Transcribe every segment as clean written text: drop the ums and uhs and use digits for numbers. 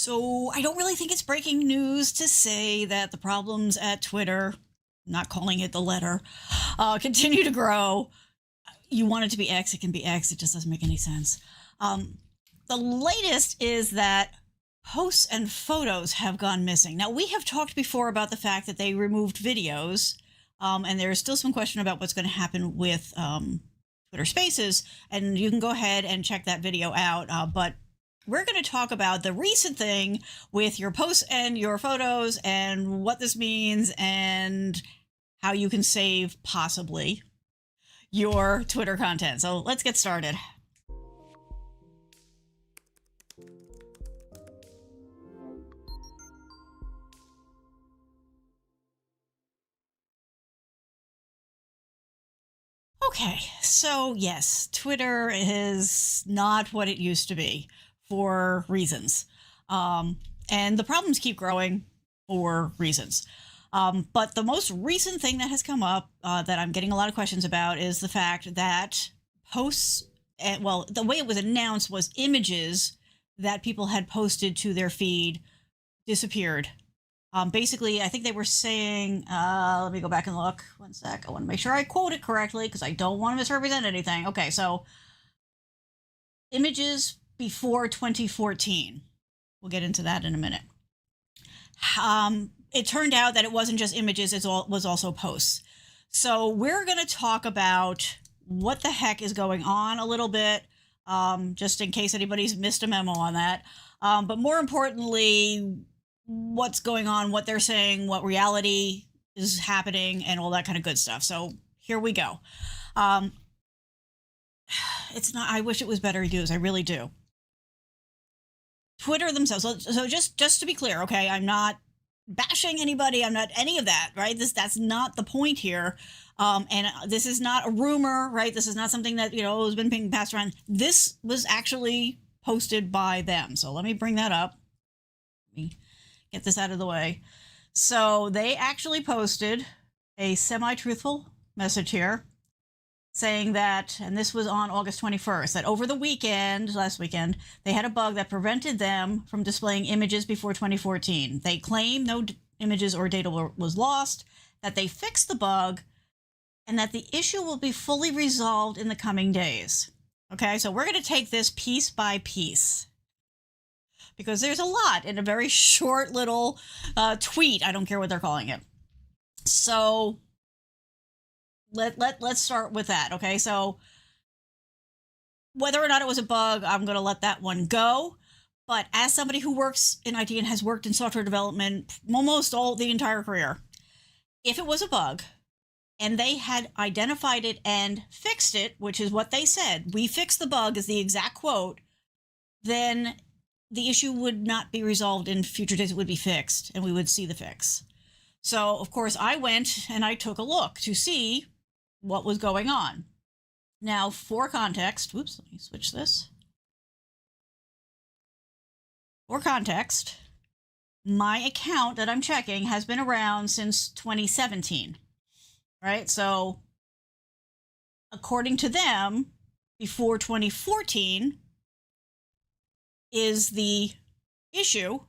So I don't really think it's breaking news to say that the problems at Twitter, not calling it the letter, continue to grow. You want it to be X, it can be X. It just doesn't make any sense. The latest is that posts and photos have gone missing. Now, we have talked before about the fact that they removed videos, and there's still some question about what's going to happen with Twitter Spaces, and you can go ahead and check that video out. But we're going to talk about the recent thing with your posts and your photos and what this means and how you can save possibly your Twitter content. So let's get started. Okay, so yes, Twitter is not what it used to be for reasons. And the problems keep growing for reasons. But the most recent thing that has come up that I'm getting a lot of questions about is the fact that posts, well, the way it was announced was images that people had posted to their feed disappeared. Basically, I think they were saying, let me go back and look. One sec. I want to make sure I quote it correctly because I don't want to misrepresent anything. Okay, so images before 2014. We'll get into that in a minute. It turned out that it wasn't just images, it was also posts. So we're going to talk about what the heck is going on a little bit, just in case anybody's missed a memo on that. But more importantly, what's going on, what they're saying, what reality is happening, and all that kind of good stuff. So here we go. It's not, I wish it was better news. I really do. Twitter themselves. So just to be clear, okay, I'm not bashing anybody. I'm not any of that, right? That's not the point here. And this is not a rumor, right? This is not something that, has been being passed around. This was actually posted by them. So let me bring that up. Let me get this out of the way. So they actually posted a semi-truthful message here saying that, and this was on August 21st, that over the last weekend, they had a bug that prevented them from displaying images before 2014. They claim no images or data was lost, that they fixed the bug, and that the issue will be fully resolved in the coming days. Okay, so we're going to take this piece by piece, because there's a lot in a very short little tweet. I don't care what they're calling it. So let's start with that. Okay, so whether or not it was a bug, I'm going to let that one go. But as somebody who works in IT and has worked in software development almost the entire career, if it was a bug and they had identified it and fixed it, which is what they said, we fixed the bug is the exact quote, then the issue would not be resolved in future days. It would be fixed and we would see the fix. So, of course, I went and I took a look to see what was going on. Now, for context, whoops, let me switch this. For context, my account that I'm checking has been around since 2017, right? So, according to them, before 2014 is the issue.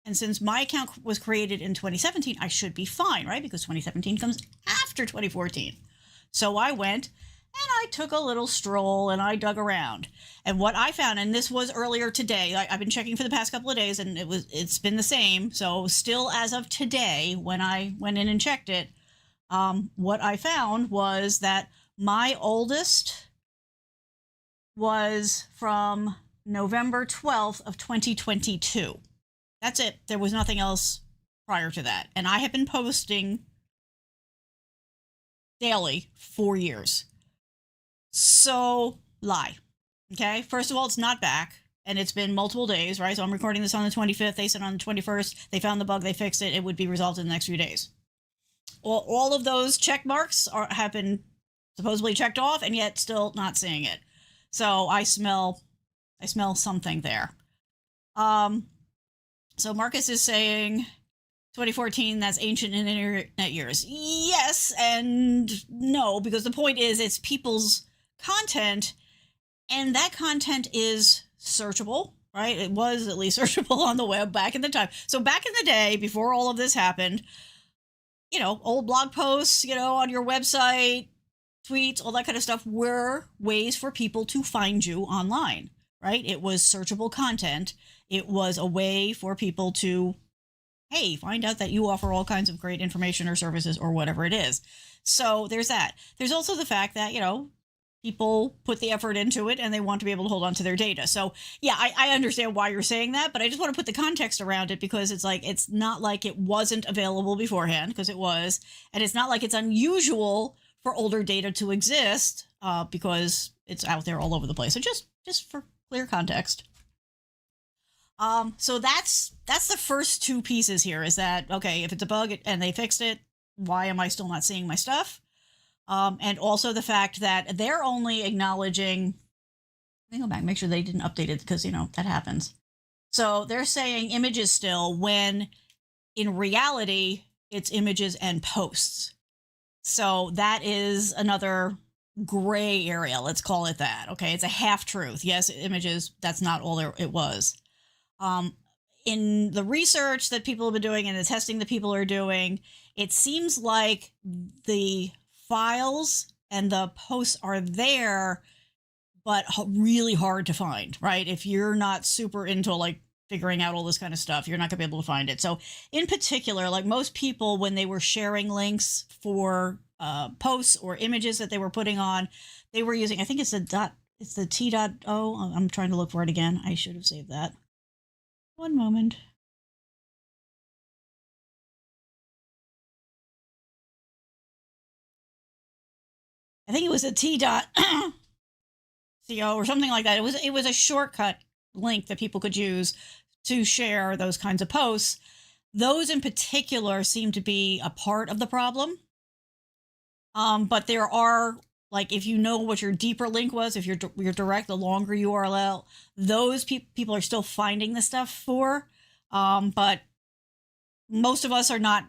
And since my account was created in 2017, I should be fine, right? Because 2017 comes after 2014. So I went and I took a little stroll and I dug around. And what I found, and this was earlier today, I've been checking for the past couple of days and it's been the same. So still as of today, when I went in and checked it, what I found was that my oldest was from November 12th of 2022. That's it. There was nothing else prior to that. And I have been posting daily 4 years. So, lie. Okay? First of all, it's not back. And it's been multiple days, right? So I'm recording this on the 25th. They said on the 21st, they found the bug, they fixed it. It would be resolved in the next few days. All of those check marks have been supposedly checked off, and yet still not seeing it. So I smell something there. So Marcus is saying 2014, that's ancient internet years. Yes and no, because the point is it's people's content, and that content is searchable. right? It was at least searchable on the web back in the time. So back in the day, before all of this happened, old blog posts, on your website, tweets, all that kind of stuff were ways for people to find you online, right? It was searchable content. It was a way for people to, hey, find out that you offer all kinds of great information or services or whatever it is. So there's that. There's also the fact that, people put the effort into it and they want to be able to hold on to their data. So yeah, I understand why you're saying that, but I just want to put the context around it because it's not like it wasn't available beforehand, because it was, and it's not like it's unusual for older data to exist because it's out there all over the place. So just for clear context. So that's the first two pieces here, is that, okay, if it's a bug and they fixed it, why am I still not seeing my stuff? And also the fact that they're only acknowledging, let me go back, make sure they didn't update it, because, that happens. So they're saying images still, when in reality, it's images and posts. So that is another gray area. Let's call it that. Okay. It's a half truth. Yes, images, that's not all it was. In the research that people have been doing and the testing that people are doing, it seems like the files and the posts are there, but really hard to find, right? If you're not super into like figuring out all this kind of stuff, you're not gonna be able to find it. So in particular, like most people, when they were sharing links for posts or images that they were putting on, they were using, I think it's the T.O. I'm trying to look for it again. I should have saved that. One moment. I think it was a T.co or something like that. It was a shortcut link that people could use to share those kinds of posts. Those in particular seem to be a part of the problem. But there are, like, if you know what your deeper link was, if your direct, the longer URL, those people are still finding the stuff for. But most of us are not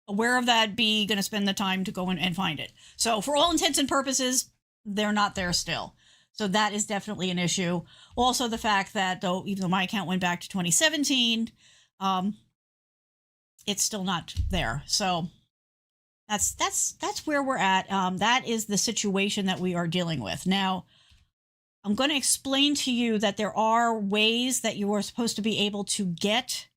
aware of that, B, going to spend the time to go in and find it. So for all intents and purposes, they're not there still. So that is definitely an issue. Also, the fact that even though my account went back to 2017, it's still not there. So that's where we're at. That is the situation that we are dealing with. Now, I'm going to explain to you that there are ways that you are supposed to be able to get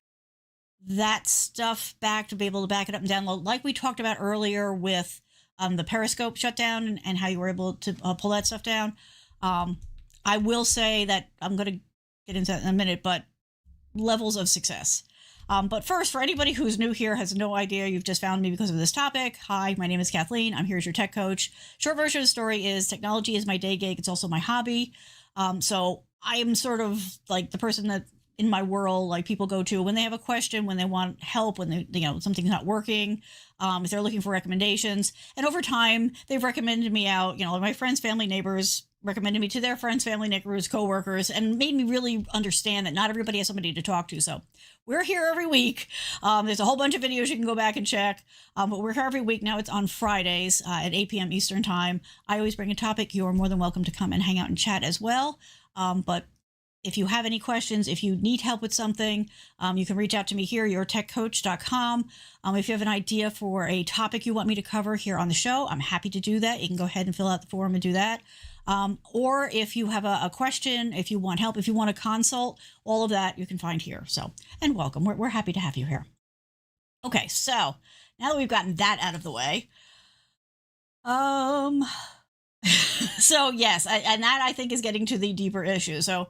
that stuff back, to be able to back it up and download, like we talked about earlier with the Periscope shutdown and how you were able to pull that stuff down. I will say that I'm going to get into that in a minute, but levels of success. But first, for anybody who's new here, has no idea, you've just found me because of this topic. Hi, my name is Kathleen. I'm here as your tech coach. Short version of the story is technology is my day gig. It's also my hobby. So I am sort of like the person that in my world, like people go to when they have a question, when they want help, when they, something's not working, if they're looking for recommendations. And over time, they've recommended me out, my friends, family, neighbors recommended me to their friends, family, neighbors, coworkers, and made me really understand that not everybody has somebody to talk to. So we're here every week. There's a whole bunch of videos you can go back and check, but we're here every week. Now it's on Fridays at 8 p.m. Eastern time. I always bring a topic. You are more than welcome to come and hang out and chat as well. But if you have any questions, if you need help with something, you can reach out to me here, yourtechcoach.com. If you have an idea for a topic you want me to cover here on the show, I'm happy to do that. You can go ahead and fill out the form and do that. Or if you have a question, if you want help, if you want a consult, all of that you can find here. So, and welcome. We're happy to have you here. Okay, so now that we've gotten that out of the way, so yes, and that I think is getting to the deeper issue. So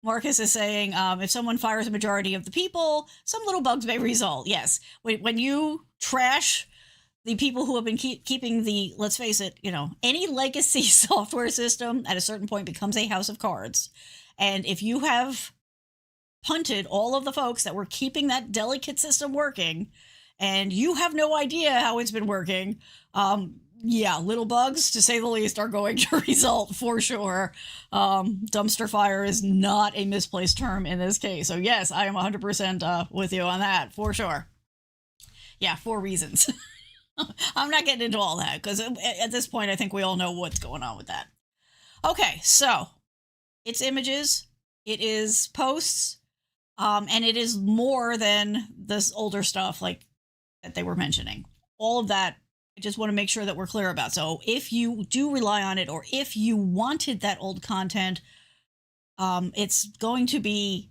Marcus is saying, if someone fires a majority of the people, some little bugs may result. Yes, when you trash the people who have been keeping the, let's face it, any legacy software system at a certain point becomes a house of cards. And if you have punted all of the folks that were keeping that delicate system working, and you have no idea how it's been working, yeah, little bugs, to say the least, are going to result for sure. Dumpster fire is not a misplaced term in this case. So yes, I am 100% with you on that, for sure. Yeah, for reasons. I'm not getting into all that, because at this point, I think we all know what's going on with that. Okay, so it's images It is posts, and it is more than this older stuff like that they were mentioning. All of that, I just want to make sure that we're clear about. So if you do rely on it, or if you wanted that old content, it's going to be,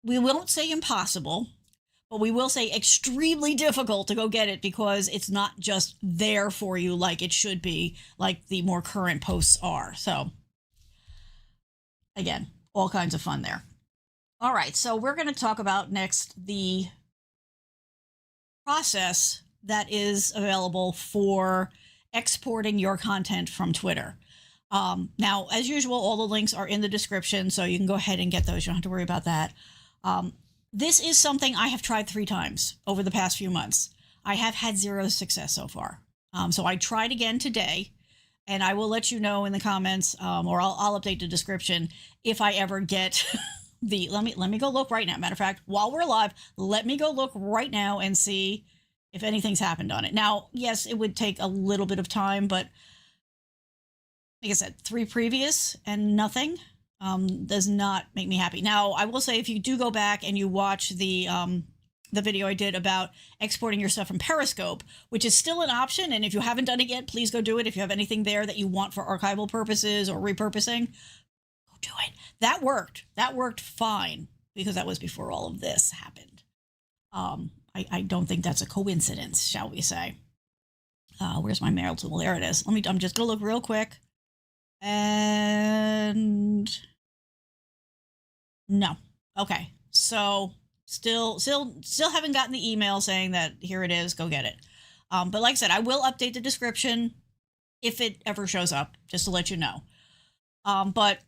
we won't say impossible, but we will say extremely difficult to go get it, because it's not just there for you like it should be, like the more current posts are. So again, all kinds of fun there. All right, so we're going to talk about next the process that is available for exporting your content from Twitter. Now, as usual, all the links are in the description, so you can go ahead and get those. You don't have to worry about that. This is something I have tried 3 times over the past few months. I have had 0 success so far. So I tried again today, and I will let you know in the comments, or I'll update the description if I ever get the. Let me go look right now. Matter of fact, while we're live, let me go look right now and see if anything's happened on it. Now, yes, it would take a little bit of time, but like I said, 3 previous and nothing does not make me happy. Now, I will say, if you do go back and you watch the video I did about exporting your stuff from Periscope, which is still an option, and if you haven't done it yet, please go do it. If you have anything there that you want for archival purposes or repurposing, go do it. That worked. That worked fine, because that was before all of this happened. I don't think that's a coincidence, shall we say. Where's my mail tool? There it is. I'm just gonna look real quick. And no. Okay. So still haven't gotten the email saying that here it is, go get it. But like I said, I will update the description if it ever shows up, just to let you know. But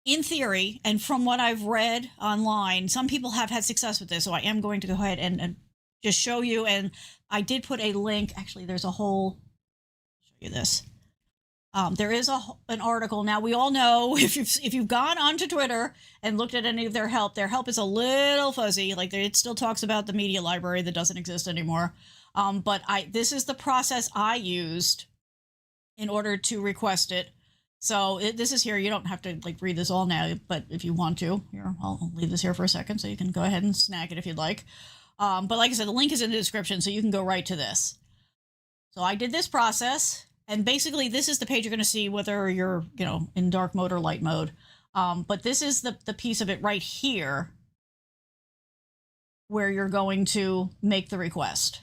in theory, and from what I've read online, some people have had success with this. So I am going to go ahead and just show you. And I did put a link. Actually, there's a whole, show you this. There is an article. Now, we all know, if you've gone onto Twitter and looked at any of their help is a little fuzzy. Like, it still talks about the media library that doesn't exist anymore. But this is the process I used in order to request it. So this is here. You don't have to like read this all now, but if you want to, here, I'll leave this here for a second so you can go ahead and snag it if you'd like. But like I said, the link is in the description, so you can go right to this. So I did this process. And basically, this is the page you're going to see whether you're, in dark mode or light mode. But this is the piece of it right here where you're going to make the request.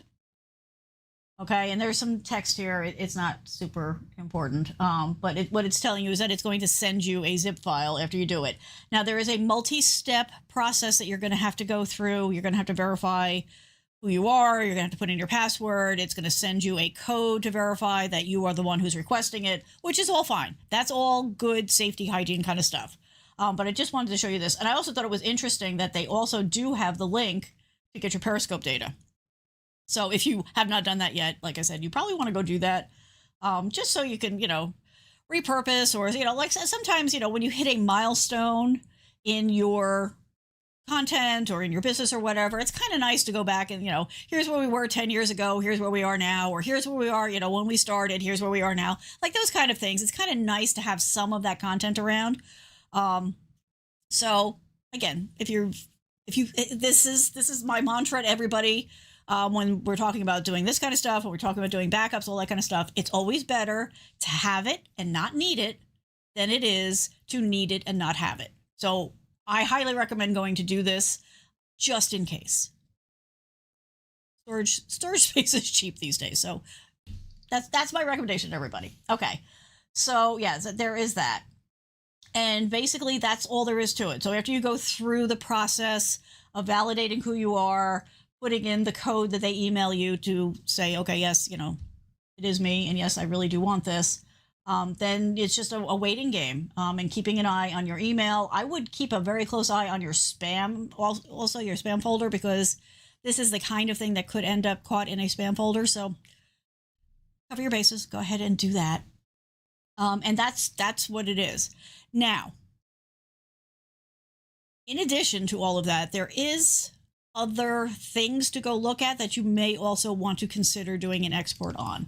Okay, and there's some text here. It's not super important. But what it's telling you is that it's going to send you a zip file after you do it. Now, there is a multi-step process that you're going to have to go through. You're going to have to verify who you are. You're going to have to put in your password. It's going to send you a code to verify that you are the one who's requesting it, which is all fine. That's all good safety, hygiene kind of stuff. But I just wanted to show you this. And I also thought it was interesting that they also do have the link to get your Periscope data. So if you have not done that yet, like I said, you probably want to go do that, just so you can, repurpose, or, like sometimes, when you hit a milestone in your content or in your business or whatever, it's kind of nice to go back and, here's where we were 10 years ago, here's where we are now, or here's where we are, when we started, here's where we are now, like those kind of things. It's kind of nice to have some of that content around. So again, this is my mantra to everybody, when we're talking about doing this kind of stuff, when we're talking about doing backups, all that kind of stuff, it's always better to have it and not need it than it is to need it and not have it. So I highly recommend going to do this just in case. Storage space is cheap these days, so that's my recommendation to everybody. Okay, so yeah, there is that, and basically that's all there is to it. So after you go through the process of validating who you are, putting in the code that they email you to say, okay, yes, it is me, and yes, I really do want this. Then it's just a waiting game, and keeping an eye on your email. I would keep a very close eye on your spam, also your spam folder, because this is the kind of thing that could end up caught in a spam folder. So cover your bases. Go ahead and do that. And that's what it is. Now, in addition to all of that, there is other things to go look at that you may also want to consider doing an export on.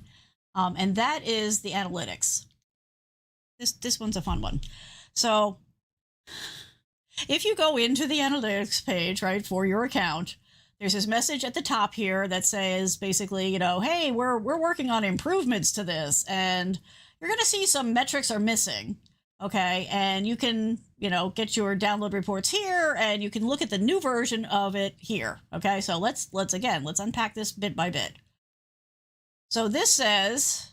And that is the analytics. This one's a fun one. So If you go into the analytics page, right, for your account, there's this message at the top here that says basically, hey, we're working on improvements to this, and you're going to see some metrics are missing. Okay, and you can, get your download reports here, and you can look at the new version of it here. Okay, so let's unpack this bit by bit. So this says,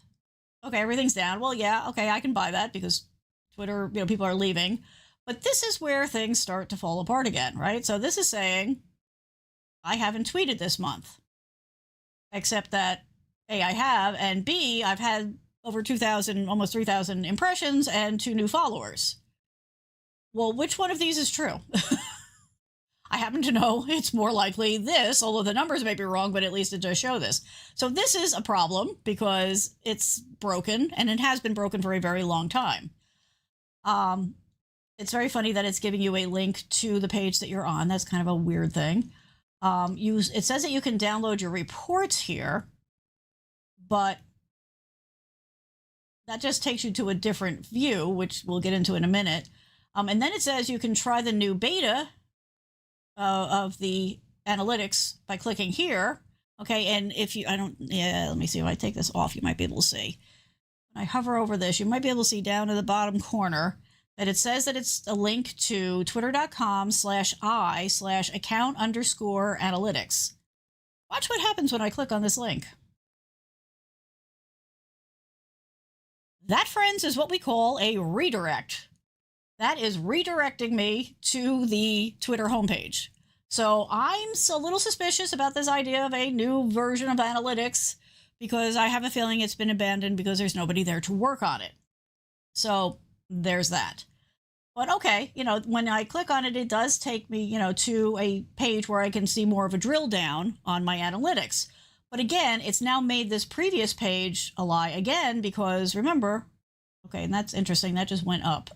okay, everything's down. Well, yeah, okay, I can buy that because Twitter, people are leaving. But this is where things start to fall apart again, right? So this is saying, I haven't tweeted this month. Except that, A, I have, and B, I've had over 2,000, almost 3,000 impressions and 2 new followers. Well, which one of these is true? I happen to know it's more likely this, although the numbers may be wrong, but at least it does show this. So this is a problem because it's broken, and it has been broken for a very long time. It's very funny that it's giving you a link to the page that you're on. That's kind of a weird thing. It says that you can download your reports here, but that just takes you to a different view, which we'll get into in a minute. And then it says you can try the new beta of the analytics by clicking here. Okay, and if you, let me see if I take this off, you might be able to see. When I hover over this, you might be able to see down in the bottom corner that it says that it's a link to twitter.com/i/account_analytics. Watch what happens when I click on this link. That, friends, is what we call a redirect. That is redirecting me to the Twitter homepage. So I'm a little suspicious about this idea of a new version of analytics because I have a feeling it's been abandoned because there's nobody there to work on it. So there's that. But okay, when I click on it, it does take me, to a page where I can see more of a drill down on my analytics. But again, it's now made this previous page a lie again because remember, okay, and that's interesting, that just went up.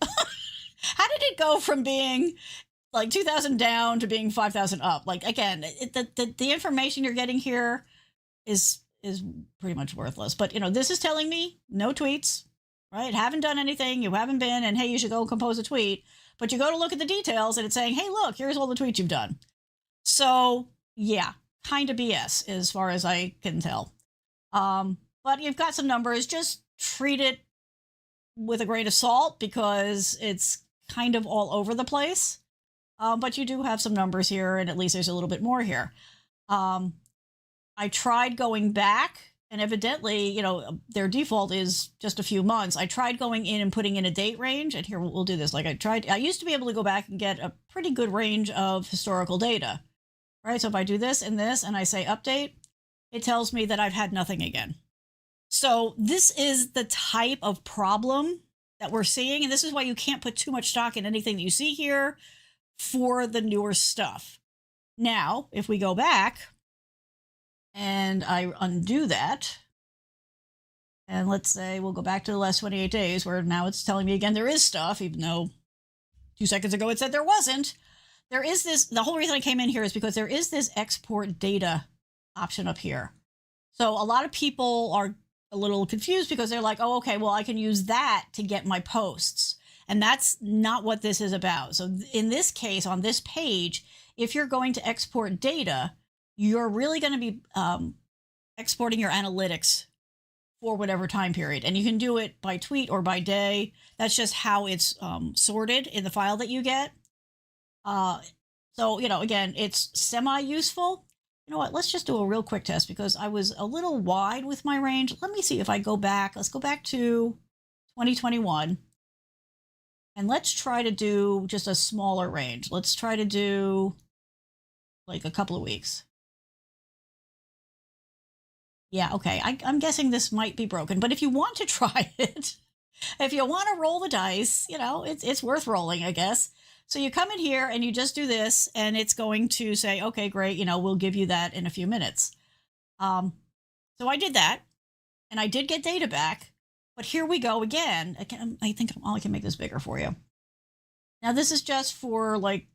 How did it go from being like 2,000 down to being 5,000 up? Like, again, the information you're getting here is pretty much worthless. But, this is telling me no tweets, right? Haven't done anything, you haven't been, and hey, you should go compose a tweet. But you go to look at the details and it's saying, hey, look, here's all the tweets you've done. So, yeah, kind of BS as far as I can tell. But you've got some numbers. Just treat it with a grain of salt because it's kind of all over the place. But you do have some numbers here, and at least there's a little bit more here. I tried going back, and evidently, their default is just a few months. I tried going in and putting in a date range, and here we'll do this. Like I used to be able to go back and get a pretty good range of historical data, right? So if I do this and this, and I say update, it tells me that I've had nothing again. So this is the type of problem that we're seeing, and this is why you can't put too much stock in anything that you see here for the newer stuff. Now, if we go back and I undo that, and let's say we'll go back to the last 28 days where now it's telling me again there is stuff, even though 2 seconds ago it said there wasn't. There is this, the whole reason I came in here is because there is this export data option up here. So a lot of people are a little confused because they're like, oh, okay, well, I can use that to get my posts. And that's not what this is about. So in this case, on this page, if you're going to export data, you're really going to be exporting your analytics for whatever time period. And you can do it by tweet or by day. That's just how it's sorted in the file that you get. So, again, it's semi-useful. You know what? Let's just do a real quick test because I was a little wide with my range. Let me see if I go back. Let's go back to 2021. And let's try to do just a smaller range. Let's try to do like a couple of weeks. Yeah, okay. I'm guessing this might be broken. But if you want to try it, if you want to roll the dice, it's worth rolling, I guess. So you come in here and you just do this, and it's going to say, okay, great, we'll give you that in a few minutes. So I did that, and I did get data back, but here we go again. I think I can make this bigger for you. Now, this is just for like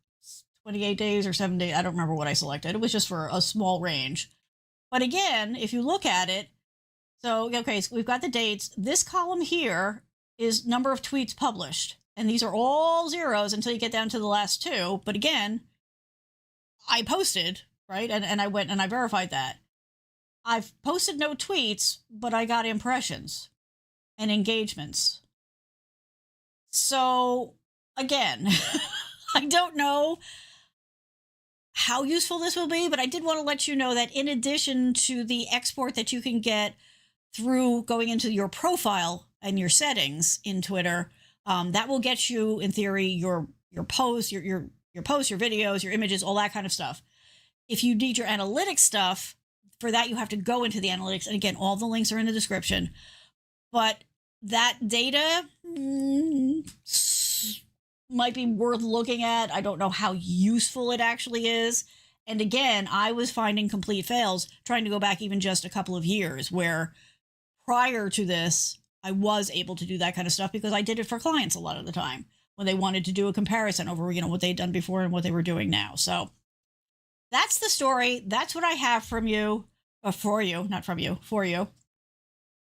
28 days or 7 days. I don't remember what I selected. It was just for a small range. But again, if you look at it, so, okay, so we've got the dates. This column here is number of tweets published. and these are all zeros until you get down to the last two. But again, I posted, right? And I went and I verified that. I've posted no tweets, but I got impressions and engagements. So again, I don't know how useful this will be, but I did want to let you know that in addition to the export that you can get through going into your profile and your settings in Twitter, that will get you, in theory, your posts, your posts, your videos, your images, all that kind of stuff. If you need your analytics stuff, for that you have to go into the analytics, and again, all the links are in the description. But that data might be worth looking at. I don't know how useful it actually is. And again, I was finding complete fails trying to go back even just a couple of years, where prior to this, I was able to do that kind of stuff because I did it for clients a lot of the time when they wanted to do a comparison over, what they'd done before and what they were doing now. So that's the story. That's what I have from you, for you, not from you, for you.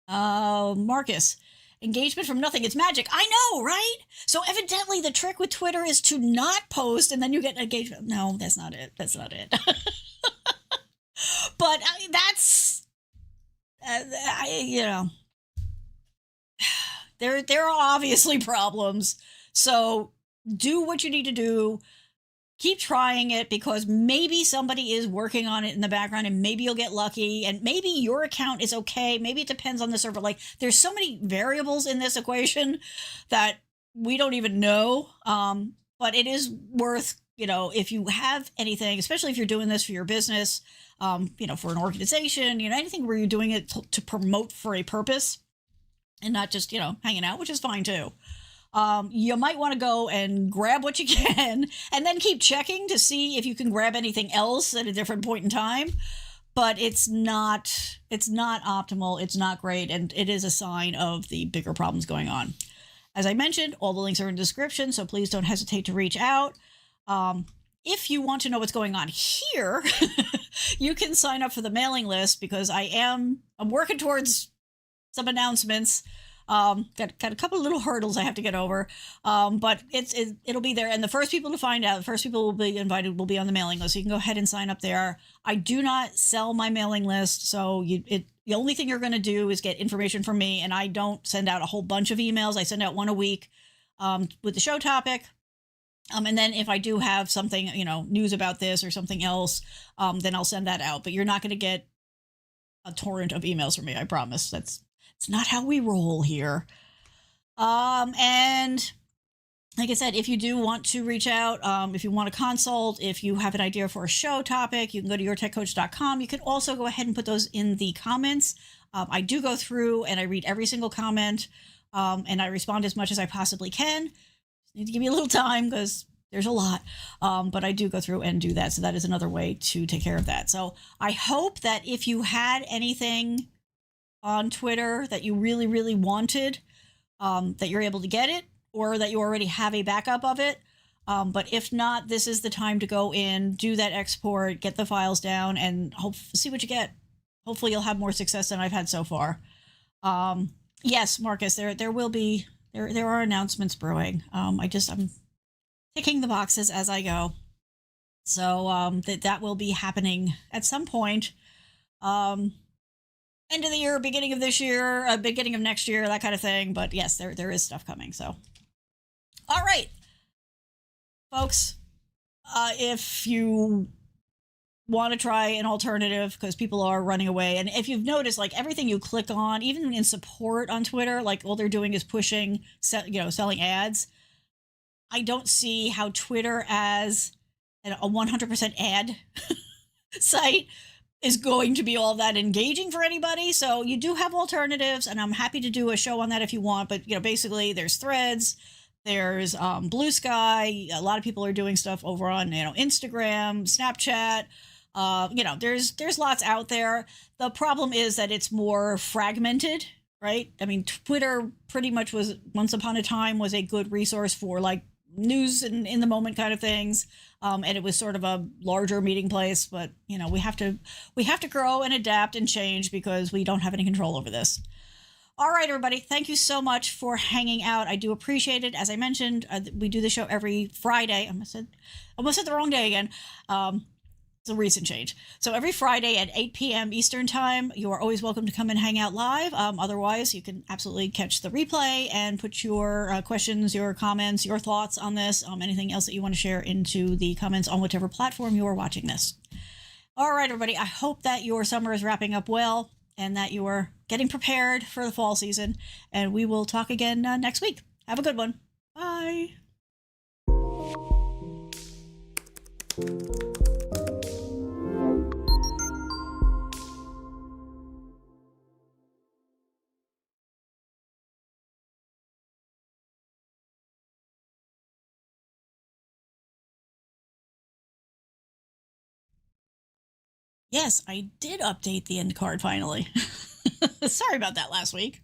Marcus, engagement from nothing. It's magic. I know, right? So evidently the trick with Twitter is to not post and then you get engagement. No, that's not it. That's not it. But that's, there are obviously problems. So do what you need to do. Keep trying it, because maybe somebody is working on it in the background and maybe you'll get lucky and maybe your account is okay. Maybe it depends on the server. Like, there's so many variables in this equation that we don't even know. But it is worth, if you have anything, especially if you're doing this for your business, for an organization, anything where you're doing it to promote for a purpose and not just, hanging out, which is fine too. You might want to go and grab what you can and then keep checking to see if you can grab anything else at a different point in time. But it's not optimal. It's not great. And it is a sign of the bigger problems going on. As I mentioned, all the links are in the description, so please don't hesitate to reach out. If you want to know what's going on here, you can sign up for the mailing list, because I'm working towards some announcements. Got a couple of little hurdles I have to get over. But it'll be there. And the first people to find out, the first people will be invited will be on the mailing list. So you can go ahead and sign up there. I do not sell my mailing list. So the only thing you're going to do is get information from me. And I don't send out a whole bunch of emails. I send out one a week, with the show topic. And then if I do have something, news about this or something else, then I'll send that out. But you're not going to get a torrent of emails from me. I promise. It's not how we roll here. And like I said, if you do want to reach out, if you want to consult, if you have an idea for a show topic, you can go to yourtechcoach.com. You can also go ahead and put those in the comments. I do go through and I read every single comment, and I respond as much as I possibly can. Need to give me a little time because there's a lot, but I do go through and do that. So that is another way to take care of that. So I hope that if you had anything on Twitter that you really, really wanted, that you're able to get it, or that you already have a backup of it. But if not, this is the time to go in, do that export, get the files down, and see what you get. Hopefully you'll have more success than I've had so far. Yes, Marcus, there will be, there are announcements brewing. I'm ticking the boxes as I go. So that will be happening at some point. End of the year, beginning of this year, beginning of next year, that kind of thing. But yes, there is stuff coming. So, all right, folks, if you want to try an alternative, because people are running away, and if you've noticed, like, everything you click on, even in support on Twitter, like, all they're doing is pushing, selling ads. I don't see how Twitter, as a 100% ad site, is going to be all that engaging for anybody. So you do have alternatives, and I'm happy to do a show on that if you want. But, basically there's Threads, there's Blue Sky. A lot of people are doing stuff over on, Instagram, Snapchat. There's lots out there. The problem is that it's more fragmented, right? I mean, Twitter pretty much was, once upon a time, was a good resource for, like, news and in the moment kind of things. And it was sort of a larger meeting place, but we have to grow and adapt and change, because we don't have any control over this. All right, everybody. Thank you so much for hanging out. I do appreciate it. As I mentioned, we do the show every Friday. I almost said the wrong day again. It's a recent change. So every Friday at 8 p.m. Eastern Time, you are always welcome to come and hang out live. Otherwise, you can absolutely catch the replay and put your questions, your comments, your thoughts on this, anything else that you want to share into the comments on whichever platform you are watching this. All right, everybody. I hope that your summer is wrapping up well and that you are getting prepared for the fall season. And we will talk again next week. Have a good one. Bye. Yes, I did update the end card finally. Sorry about that last week.